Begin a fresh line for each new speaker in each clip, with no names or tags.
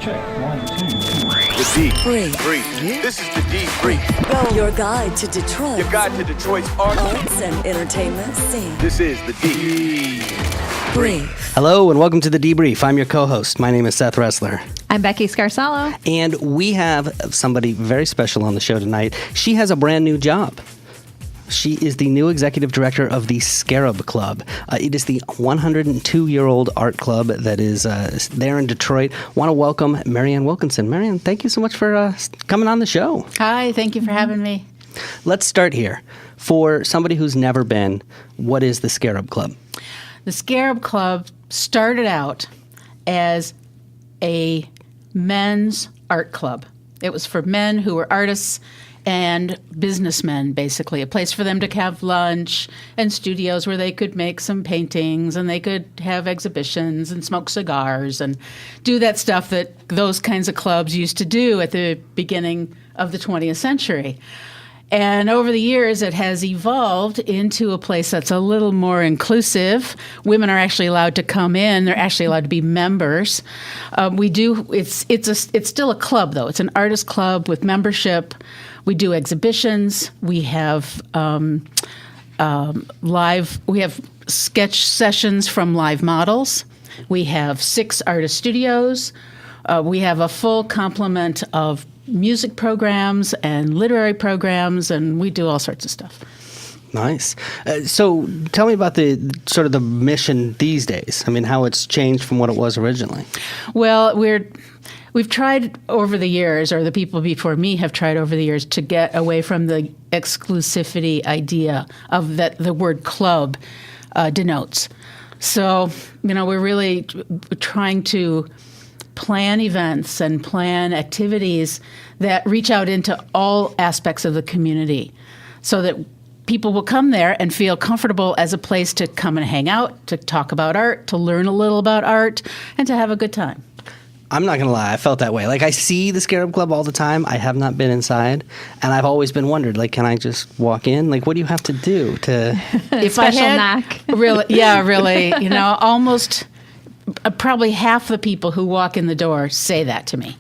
Check. 1, 2, 3.
The D. Brief. This is the D Brief.
Go. Your guide to Detroit.
Your guide to Detroit's
arts and entertainment scene.
This is the D
Brief.
Hello and welcome to the Debrief. I'm your co-host. My name is Seth Ressler.
I'm Becky Scarsalo.
And we have somebody very special on the show tonight. She has a brand new job. She is the new executive director of the Scarab Club. It is the 102-year-old art club that is there in Detroit. Want to welcome Ann Wilkinson. Ann, thank you so much for coming on the show.
Hi, thank you for having me.
Let's start here. For somebody who's never been, what is the Scarab Club?
The Scarab Club started out as a men's art club. It was for men who were artists and businessmen, basically. A place for them to have lunch and studios where they could make some paintings and they could have exhibitions and smoke cigars and do that stuff that those kinds of clubs used to do at the beginning of the 20th century. And over the years, it has evolved into a place that's a little more inclusive. Women are actually allowed to come in. They're actually allowed to be members. It's still a club, though. It's an artist club with membership. We do exhibitions. We have We have sketch sessions from live models. We have 6 artist studios. We have a full complement of music programs and literary programs, and we do all sorts of stuff.
Nice. So tell me about the sort of the mission these days. I mean, how it's changed from what it was originally.
Well, we've tried over the years, or the people before me have tried over the years, to get away from the exclusivity idea of that the word club denotes. So, we're really trying to plan events and plan activities that reach out into all aspects of the community so that people will come there and feel comfortable as a place to come and hang out, to talk about art, to learn a little about art, and to have a good time.
I'm not going to lie, I felt that way. Like, I see the Scarab Club all the time. I have not been inside, and I've always been wondered, like, can I just walk in? Like, what do you have to do to...
If
Special
I had,
knock.
really, almost... Probably half the people who walk in the door say that to me,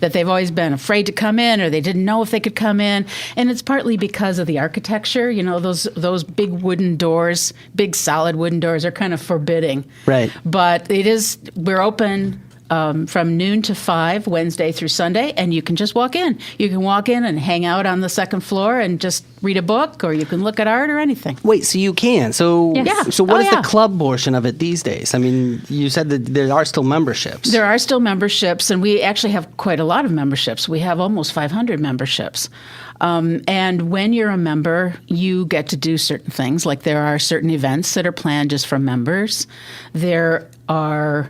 that they've always been afraid to come in or they didn't know if they could come in. And it's partly because of the architecture. Those big wooden doors, big solid wooden doors are kind of forbidding.
Right.
But we're open from noon to 5, Wednesday through Sunday, and you can just walk in. You can walk in and hang out on the second floor and just read a book, or you can look at art or anything.
Wait, so you can? So,
Yeah.
So what is
yeah.
the club portion of it these days? I mean, you said that there are still memberships.
There are still memberships, and we actually have quite a lot of memberships. We have almost 500 memberships. And when you're a member, you get to do certain things, like there are certain events that are planned just for members. There are...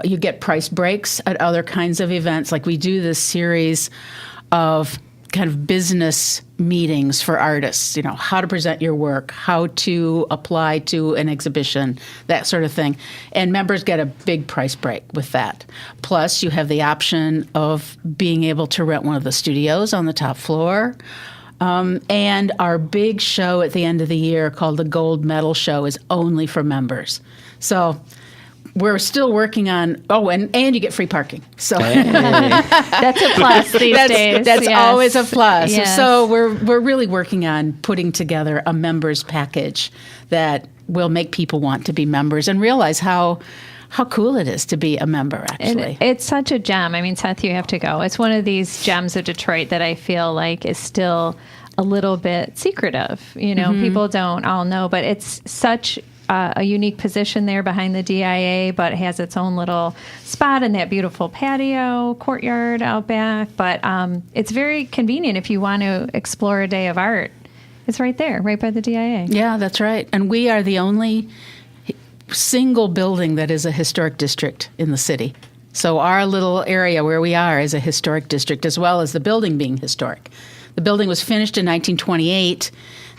you get price breaks at other kinds of events. Like we do this series of kind of business meetings for artists, how to present your work, how to apply to an exhibition, that sort of thing. And members get a big price break with that. Plus, you have the option of being able to rent one of the studios on the top floor. And our big show at the end of the year called the Gold Medal Show is only for members. So... we're still working on, and you get free parking. So
That's a plus these days.
That's
yes.
always a plus.
Yes.
So we're really working on putting together a members package that will make people want to be members and realize how cool it is to be a member, actually.
It's such a gem. I mean, Seth, you have to go. It's one of these gems of Detroit that I feel like is still a little bit secretive. People don't all know, but it's such a unique position there behind the DIA, but it has its own little spot in that beautiful patio courtyard out back. But it's very convenient if you want to explore a day of art. It's right there, right by the DIA.
Yeah, that's right. And we are the only single building that is a historic district in the city. So our little area where we are is a historic district, as well as the building being historic. The building was finished in 1928,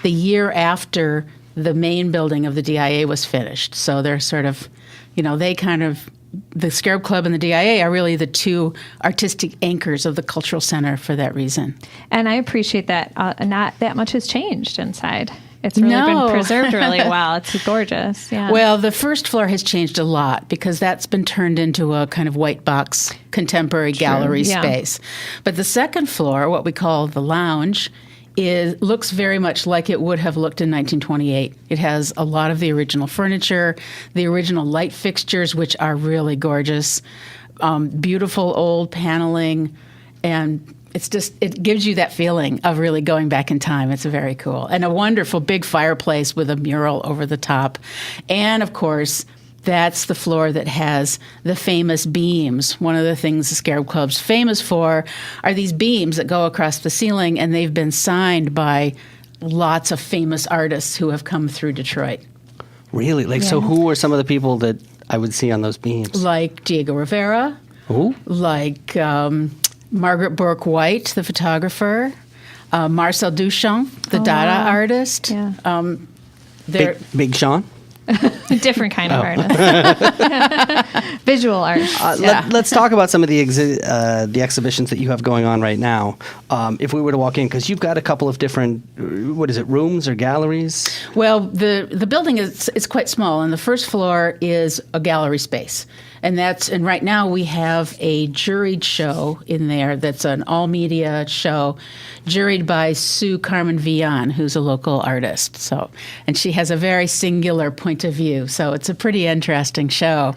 the year after the main building of the DIA was finished. So they're sort of, the Scarab Club and the DIA are really the two artistic anchors of the cultural center for that reason.
And I appreciate that not that much has changed inside. It's really
No.
been preserved really well. It's gorgeous. Yeah.
Well, the first floor has changed a lot because that's been turned into a kind of white box contemporary gallery
yeah.
space. But the second floor, what we call the lounge, looks very much like it would have looked in 1928. It has a lot of the original furniture, the original light fixtures, which are really gorgeous, beautiful old paneling, and it gives you that feeling of really going back in time. It's very cool. And a wonderful big fireplace with a mural over the top. And, of course, that's the floor that has the famous beams. One of the things the Scarab Club's famous for are these beams that go across the ceiling, and they've been signed by lots of famous artists who have come through Detroit.
Really? So who are some of the people that I would see on those beams?
Like Diego Rivera.
Who?
Like Margaret Bourke White, the photographer. Marcel Duchamp, the Dada artist.
Yeah.
Big Sean?
Different kind of artist. Visual art.
Let's talk about some of the exhibitions that you have going on right now. If we were to walk in, because you've got a couple of different, rooms or galleries?
Well, the building is quite small, and the first floor is a gallery space. And right now we have a juried show in there that's an all-media show juried by Sue Carmen Villan, who's a local artist. And she has a very singular point of view, so it's a pretty interesting show.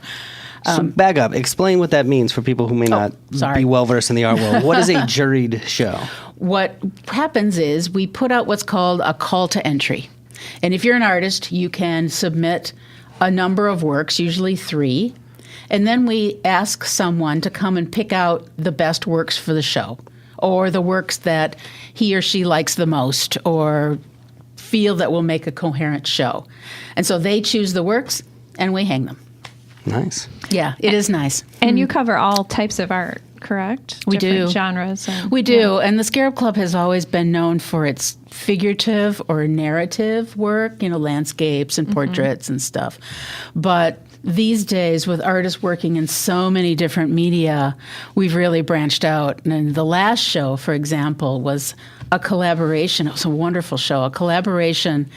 So back up. Explain what that means for people who may not be well-versed in the art world. What is a juried show?
What happens is we put out what's called a call to entry. And if you're an artist, you can submit a number of works, usually 3, and then we ask someone to come and pick out the best works for the show, or the works that he or she likes the most, or feel that will make a coherent show. And so they choose the works, and we hang them.
Nice.
Yeah, it is nice.
And you cover all types of art, correct?
We
Different
do.
genres.
We do. And the Scarab Club has always been known for its figurative or narrative work, landscapes and portraits and stuff. But these days, with artists working in so many different media, we've really branched out. And the last show, for example, was a collaboration. It was a wonderful show, a collaboration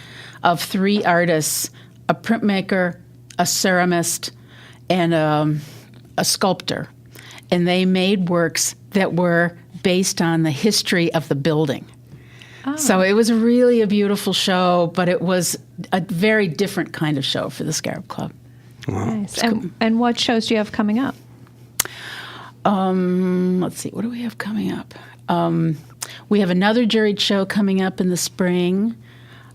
of 3 artists, a printmaker, a ceramist, and a sculptor. And they made works that were based on the history of the building. Oh. So it was really a beautiful show, but it was a very different kind of show for the Scarab Club.
Wow.
Nice. And what shows do you have coming up?
Let's see. What do we have coming up? We have another juried show coming up in the spring.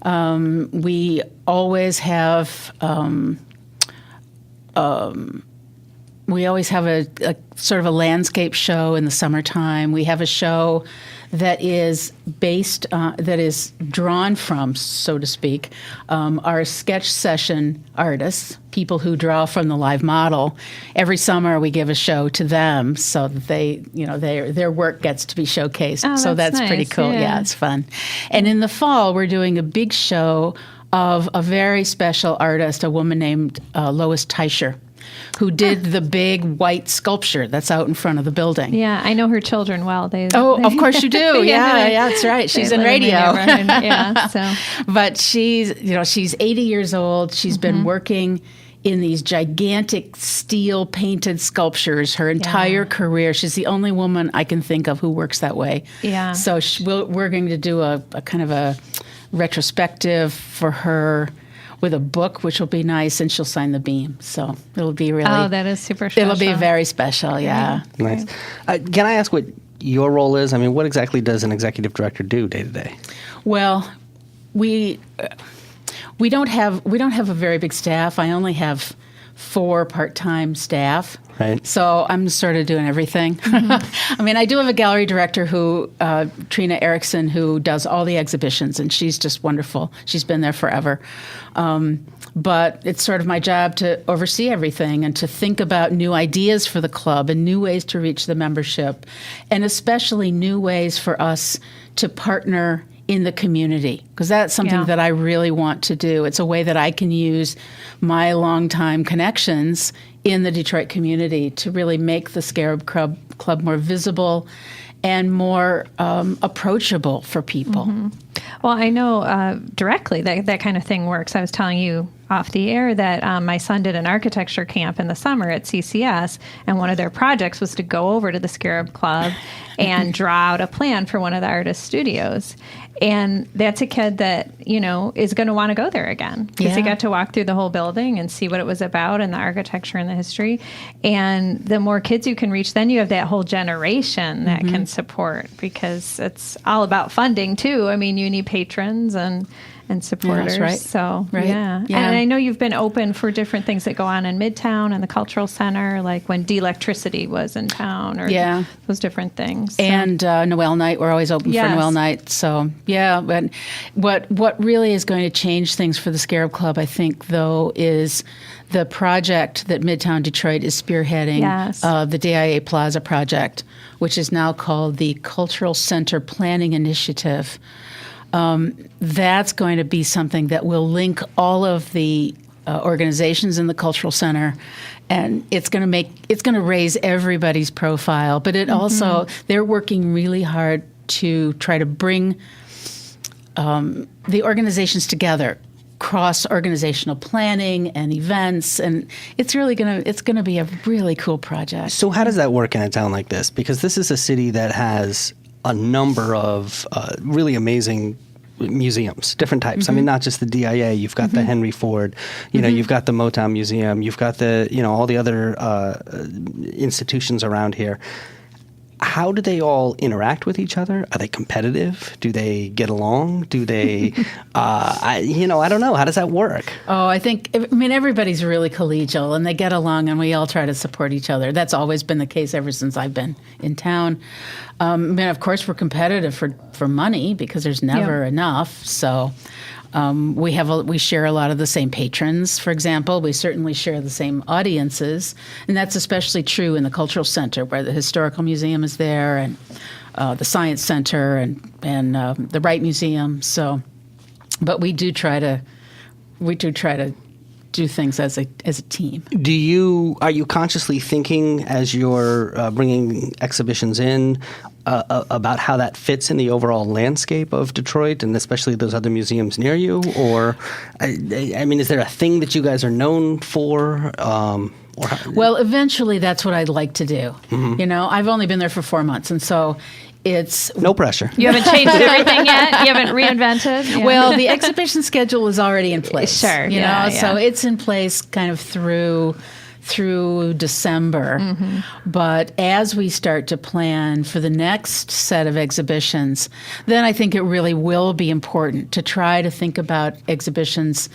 We always have a sort of a landscape show in the summertime. We have a show that is that is drawn from, so to speak, our sketch session artists, people who draw from the live model. Every summer we give a show to them so that their work gets to be showcased.
Oh,
so that's
nice.
pretty cool. Yeah, it's fun. And in the fall we're doing a big show of a very special artist, a woman named Lois Teicher, who did the big white sculpture that's out in front of the building.
Yeah, I know her children well.
Of course you do. Yeah, that's right. She's in radio. But she's 80 years old. She's been working in these gigantic steel painted sculptures her entire career. She's the only woman I can think of who works that way. Yeah. So we're going to do a kind of a retrospective for her with a book, which will be nice, and she'll sign the beam. So it'll be really...
Oh, that is super special.
It'll be very special, yeah.
Nice. Can I ask what your role is? I mean, what exactly does an executive director do day to day?
Well, we don't have a very big staff. I only have 4 part-time staff.
Right.
So I'm sort of doing everything. I mean, I do have a gallery director Trina Erickson, who does all the exhibitions, and she's just wonderful. She's been there forever. But it's sort of my job to oversee everything and to think about new ideas for the club and new ways to reach the membership, and especially new ways for us to partner in the community, because that's something that I really want to do. It's a way that I can use my longtime connections in the Detroit community to really make the Scarab Club more visible and more approachable for people.
Well, I know directly that kind of thing works. I was telling you off the air that my son did an architecture camp in the summer at CCS, and one of their projects was to go over to the Scarab Club and draw out a plan for one of the artist studios. And that's a kid that, is going to want to go there again because he got to walk through the whole building and see what it was about and the architecture and the history. And the more kids you can reach, then you have that whole generation that can support, because it's all about funding too. I mean, you need patrons and supporters.
Right.
So,
right.
Yeah. And I know you've been open for different things that go on in Midtown and the Cultural Center, like when De-Electricity was in town, or those different things. So.
And Noel Night, we're always open for Noel Night. So, but what really is going to change things for the Scarab Club, I think, though, is the project that Midtown Detroit is spearheading, the DIA Plaza project, which is now called the Cultural Center Planning Initiative. That's going to be something that will link all of the organizations in the cultural center, and it's going to raise everybody's profile. But it also, they're working really hard to try to bring the organizations together, cross-organizational planning and events, and it's going to be a really cool project.
So how does that work in a town like this? Because this is a city that has a number of really amazing museums, different types. I mean, not just the DIA. You've got the Henry Ford. You've got the Motown Museum. You've got the all the other institutions around here. How do they all interact with each other? Are they competitive? Do they get along? Do they? I don't know. How does that work?
Oh, I mean, everybody's really collegial, and they get along, and we all try to support each other. That's always been the case ever since I've been in town. I mean, of course, we're competitive for money because there's never enough. So we share a lot of the same patrons, for example. We certainly share the same audiences, and that's especially true in the Cultural Center, where the Historical Museum is there, and the Science Center, and the Wright Museum. So, but we do try to do things as a team.
Are you consciously thinking as you're bringing exhibitions in about how that fits in the overall landscape of Detroit, and especially those other museums near you? Or, I mean, is there a thing that you guys are known for? Well,
eventually that's what I'd like to do. I've only been there for 4 months, and so it's
no pressure.
You haven't changed everything yet? You haven't reinvented? Yeah.
Well, the exhibition schedule is already in place.
Sure.
So it's in place kind of through December. But as we start to plan for the next set of exhibitions, then I think it really will be important to try to think about exhibitions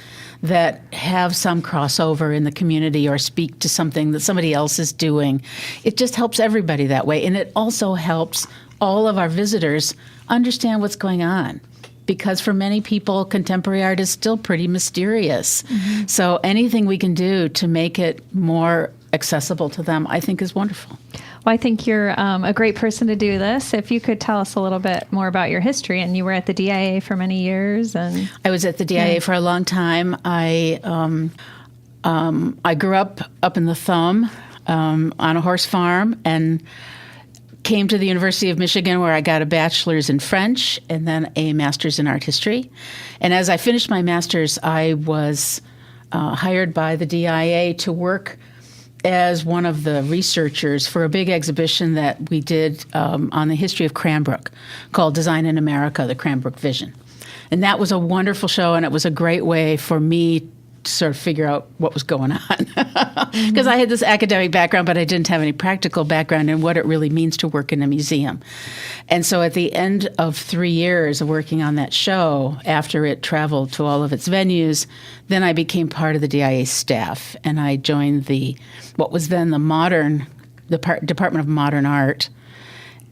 that have some crossover in the community or speak to something that somebody else is doing. It just helps everybody that way. And it also helps all of our visitors understand what's going on. Because for many people, contemporary art is still pretty mysterious. So anything we can do to make it more accessible to them, I think, is wonderful.
Well, I think you're a great person to do this. If you could tell us a little bit more about your history, and you were at the DIA for many years. And
I was at the DIA for a long time. I grew up in the Thumb on a horse farm, and came to the University of Michigan, where I got a bachelor's in French and then a master's in art history. And as I finished my master's, I was hired by the DIA to work as one of the researchers for a big exhibition that we did on the history of Cranbrook called Design in America, the Cranbrook Vision. And that was a wonderful show, and it was a great way for me to sort of figure out what was going on. Because I had this academic background, but I didn't have any practical background in what it really means to work in a museum. And so at the end of 3 years of working on that show, after it traveled to all of its venues, then I became part of the DIA staff, and I joined what was then the Department of Modern Art.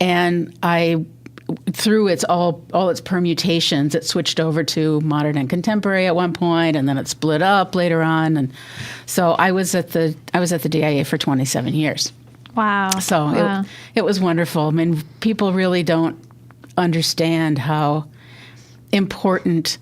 And through all its permutations, it switched over to modern and contemporary at one point, and then it split up later on. And so I was at the DIA for 27 years.
Wow.
So it was wonderful. I mean, people really don't understand how important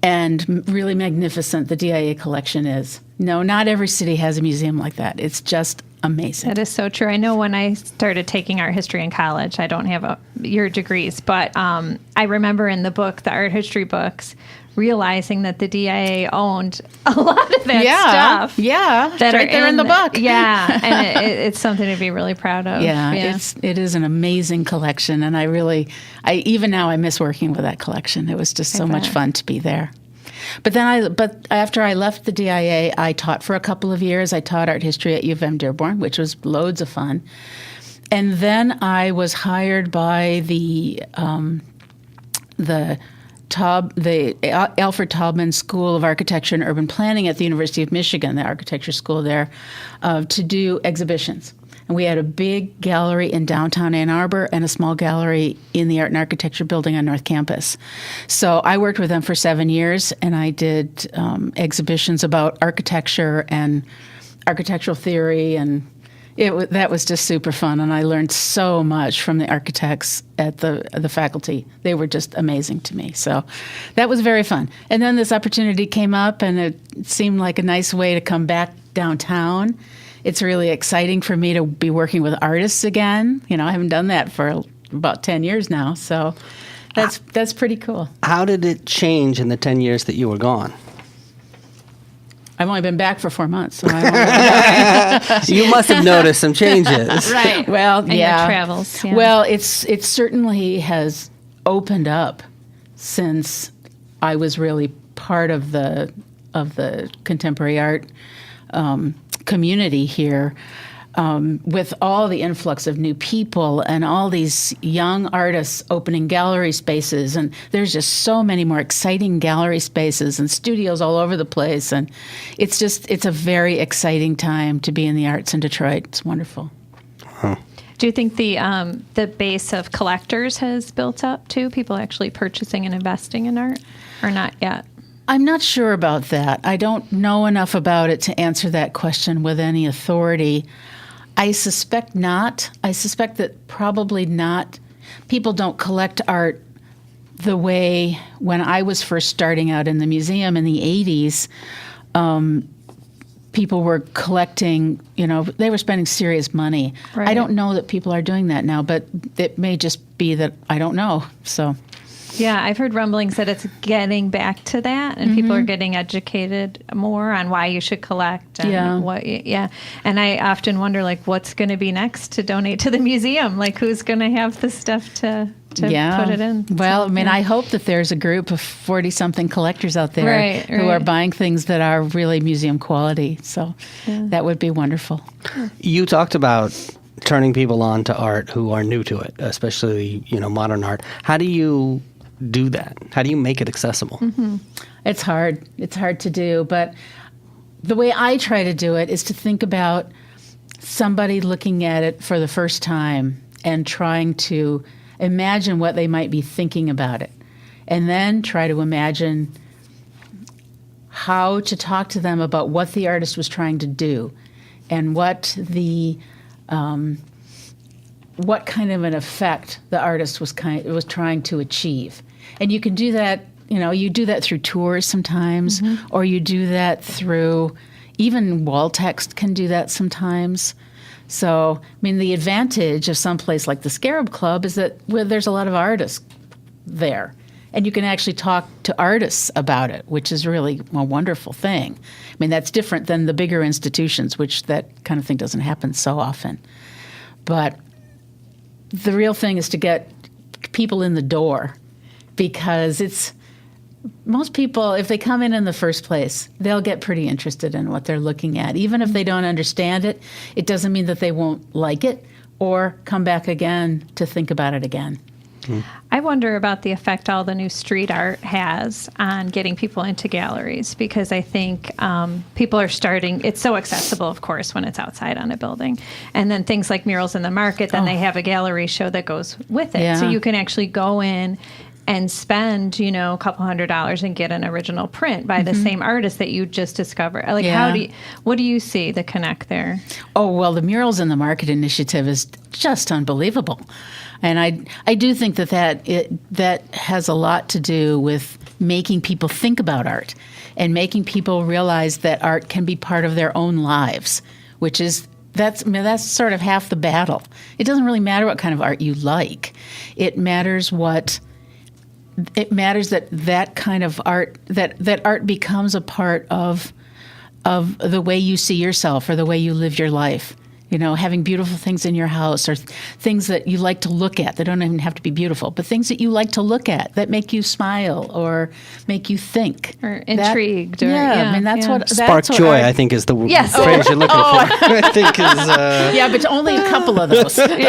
and really magnificent the DIA collection is. No, not every city has a museum like that. It's just amazing.
That is so true. I know when I started taking art history in college, I don't have your degrees, but I remember in the book, the art history books, realizing that the DIA owned a lot of that stuff.
Yeah,
that
right there in the book.
Yeah, and it's something to be really proud of.
Yeah, it is an amazing collection, and I even now I miss working with that collection. It was just so much fun to be there. But after I left the DIA, I taught for a couple of years. I taught art history at U of M Dearborn, which was loads of fun. And then I was hired by the Alfred Taubman School of Architecture and Urban Planning at the University of Michigan, the architecture school there, to do exhibitions. And we had a big gallery in downtown Ann Arbor and a small gallery in the Art and Architecture building on North Campus. So I worked with them for 7 years, and I did exhibitions about architecture and architectural theory, and that was just super fun. And I learned so much from the architects at the faculty. They were just amazing to me. So that was very fun. And then this opportunity came up, and it seemed like a nice way to come back downtown. It's really exciting for me to be working with artists again. I haven't done that for about 10 years now, so that's pretty cool.
How did it change in the 10 years that you were gone?
I've only been back for 4 months, so I
You must have noticed some changes.
Right.
Well,
and your travels. Yeah.
Well, it certainly has opened up since I was really part of the contemporary art community here, with all the influx of new people and all these young artists opening gallery spaces. And there's just so many more exciting gallery spaces and studios all over the place. And it's a very exciting time to be in the arts in Detroit. It's wonderful.
Huh.
Do you think the base of collectors has built up too? People actually purchasing and investing in art, or not yet?
I'm not sure about that. I don't know enough about it to answer that question with any authority. I suspect not. I suspect that probably not. People don't collect art the way when I was first starting out in the museum in the 80s. People were collecting, they were spending serious money.
Right.
I don't know that people are doing that now, but it may just be that I don't know. So.
Yeah, I've heard rumblings that it's getting back to that, and people are getting educated more on why you should collect and what. Yeah, and I often wonder, what's going to be next to donate to the museum? Who's going to have the stuff to put it in?
Well, I hope that there's a group of 40-something collectors out there who are buying things that are really museum quality. So that would be wonderful.
You talked about turning people on to art who are new to it, especially modern art. How do you do that? How do you make it accessible?
Mm-hmm. It's hard. It's hard to do, but the way I try to do it is to think about somebody looking at it for the first time and trying to imagine what they might be thinking about it, and then try to imagine how to talk to them about what the artist was trying to do and what kind of an effect the artist was trying to achieve. And you can do that, you do that through tours sometimes, or you do that through, even wall text can do that sometimes. So, the advantage of some place like the Scarab Club is that there's a lot of artists there. And you can actually talk to artists about it, which is really a wonderful thing. That's different than the bigger institutions, which that kind of thing doesn't happen so often. But the real thing is to get people in the door, because most people, if they come in the first place, they'll get pretty interested in what they're looking at. Even if they don't understand it, it doesn't mean that they won't like it or come back again to think about it again.
I wonder about the effect all the new street art has on getting people into galleries, because I think people are starting, it's so accessible, of course, when it's outside on a building. And then things like murals in the market, then they have a gallery show that goes with it. Yeah. So you can actually go in and spend, a couple $100s and get an original print by the same artist that you just discovered. What do you see the connect there?
Oh, well, the Murals in the Market initiative is just unbelievable. And I do think that has a lot to do with making people think about art and making people realize that art can be part of their own lives, which is that's sort of half the battle. It doesn't really matter what kind of art you like. It matters that kind of art, that art becomes a part of the way you see yourself or the way you live your life. You know, having beautiful things in your house or things that you like to look at. They don't even have to be beautiful, but things that you like to look at that make you smile or make you think.
Or intrigued.
I mean, that's what...
Spark
that's
joy,
what
I think, is the
Yes.
phrase you're looking for. I think is...
Yeah, but only a couple of those.
Right.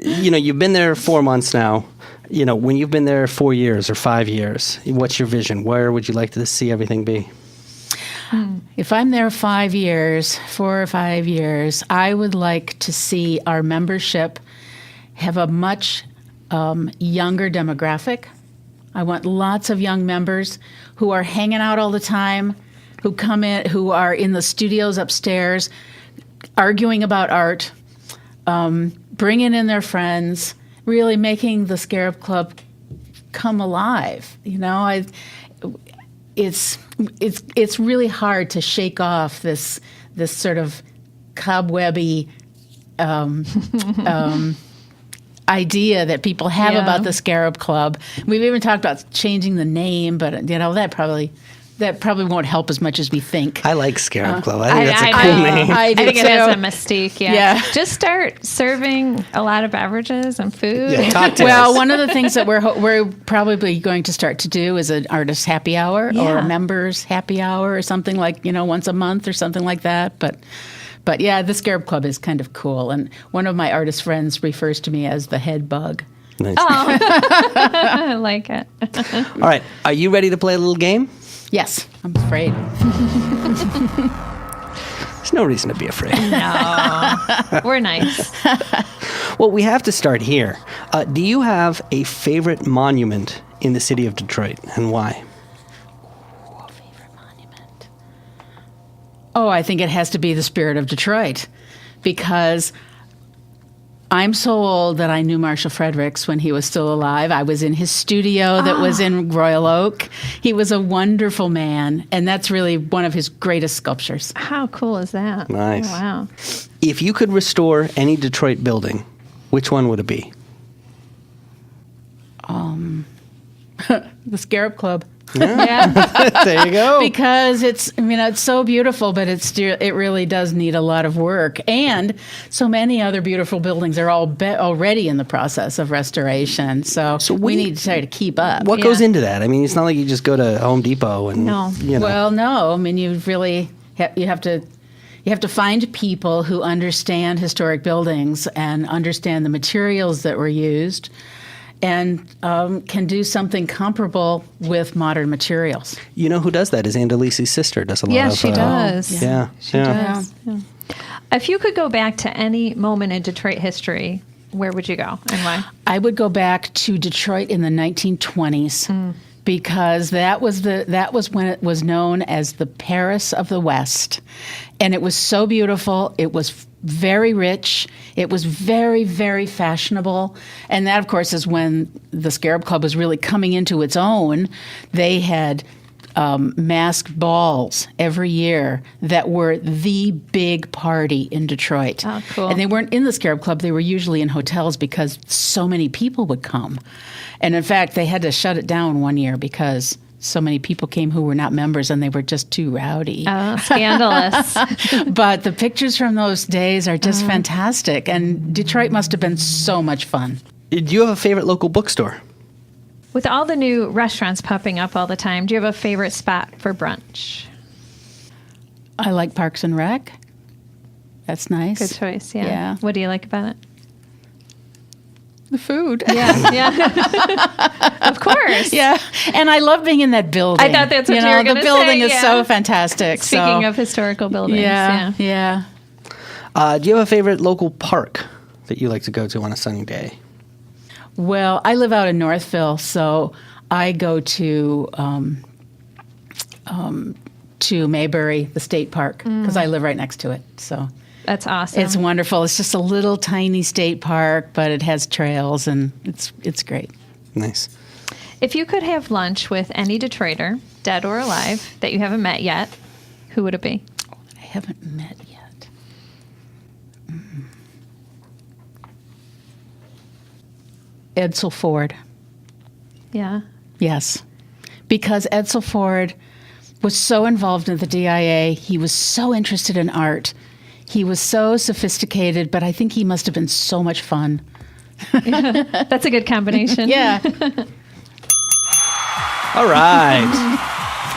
You know, you've been there 4 months now. You know, when you've been there 4 years or 5 years, what's your vision? Where would you like to see everything be?
If I'm there 4 or 5 years, I would like to see our membership have a much younger demographic. I want lots of young members who are hanging out all the time, who come in, who are in the studios upstairs, arguing about art, bringing in their friends, really making the Scarab Club come alive. You know, it's really hard to shake off this sort of cobwebby idea that people have about the Scarab Club. We've even talked about changing the name, but you know that probably won't help as much as we think.
I like Scarab Club. I think that's a cool name.
I think
do
it has a
too.
mystique.
Yeah.
Just start serving a lot of beverages and food.
Yeah, cocktails.
Well, one of the things that we're probably going to start to do is an artist happy hour or a members happy hour or something like, you know, once a month or something like that. But yeah, the Scarab Club is kind of cool. And one of my artist friends refers to me as the head bug.
Nice.
I like it.
All right. Are you ready to play a little game?
Yes, I'm afraid.
There's no reason to be afraid.
No, we're nice.
Well, we have to start here. Do you have a favorite monument in the city of Detroit, and why?
Favorite monument? Oh, I think it has to be the Spirit of Detroit, because I'm so old that I knew Marshall Fredericks when he was still alive. I was in his studio that was in Royal Oak. He was a wonderful man, and that's really one of his greatest sculptures.
How cool is that?
Nice.
Oh, wow.
If you could restore any Detroit building, which one would it be?
The Scarab Club.
Yeah.
There you go.
Because it's so beautiful, but it really does need a lot of work. And so many other beautiful buildings are already in the process of restoration. So we need to try to keep up.
What goes into that? I mean, it's not like you just go to Home Depot and,
No.
you know.
Well, no. I mean, you really you have to find people who understand historic buildings and understand the materials that were used, and can do something comparable with modern materials.
You know who does that is Andelisi's sister. Does a lot of...
Yeah, she does.
Yeah.
She does. Yeah. If you could go back to any moment in Detroit history, where would you go and why?
I would go back to Detroit in the 1920s. Because that was when it was known as the Paris of the West. And it was so beautiful. It was very rich. It was very, very fashionable. And that, of course, is when the Scarab Club was really coming into its own. They had masked balls every year that were the big party in Detroit.
Oh, cool.
And they weren't in the Scarab Club. They were usually in hotels because so many people would come. And in fact, they had to shut it down one year because so many people came who were not members and they were just too rowdy.
Oh, scandalous.
But the pictures from those days are just fantastic. And Detroit must have been so much fun.
Do you have a favorite local bookstore?
With all the new restaurants popping up all the time, do you have a favorite spot for brunch?
I like Parks and Rec. That's nice.
Good choice, yeah.
Yeah.
What do you like about it?
The food.
Yeah. Of course.
Yeah. And I love being in that building.
I thought that's what you were going to
The building
say,
is
yeah.
so fantastic.
Speaking of historical buildings.
Yeah.
Yeah.
Yeah.
Do you have a favorite local park that you like to go to on a sunny day?
Well, I live out in Northville, so I go to Maybury, the state park, because I live right next to it. So
That's awesome.
it's wonderful. It's just a little tiny state park, but it has trails, and it's great.
Nice.
If you could have lunch with any Detroiter, dead or alive, that you haven't met yet, who would it be?
haven't met yet. Edsel Ford.
Yeah.
Yes. Because Edsel Ford was so involved in the DIA. He was so interested in art. He was so sophisticated, but I think he must have been so much fun.
That's a good combination.
Yeah.
All right.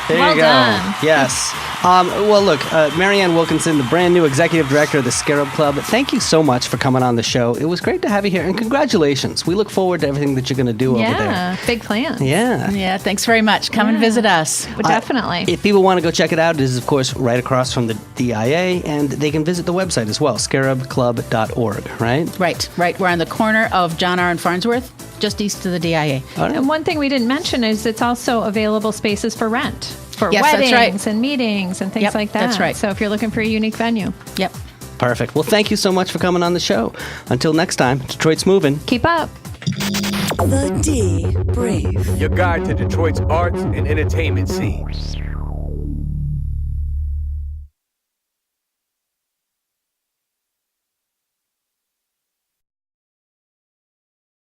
There
Well
you go.
done.
Yes. Well, look, Ann Wilkinson, the brand new executive director of the Scarab Club, thank you so much for coming on the show. It was great to have you here, and congratulations. We look forward to everything that you're going to do over there.
Yeah. Big plans.
Yeah.
Yeah, thanks very much. Come and visit us.
Well, definitely.
If people want to go check it out, it is, of course, right across from the DIA, and they can visit the website as well, scarabclub.org, right?
Right. We're on the corner of John R. and Farnsworth, just east of the DIA.
All right.
And one thing we didn't mention is it's also available spaces for rent for
Yes, that's
weddings
right.
and meetings and things
Yep,
like that.
that's right.
So if you're looking for a unique venue,
Yep.
Perfect. Well, thank you so much for coming on the show. Until next time, Detroit's moving.
keep up.
The debrief.
Your guide to Detroit's arts and entertainment scene.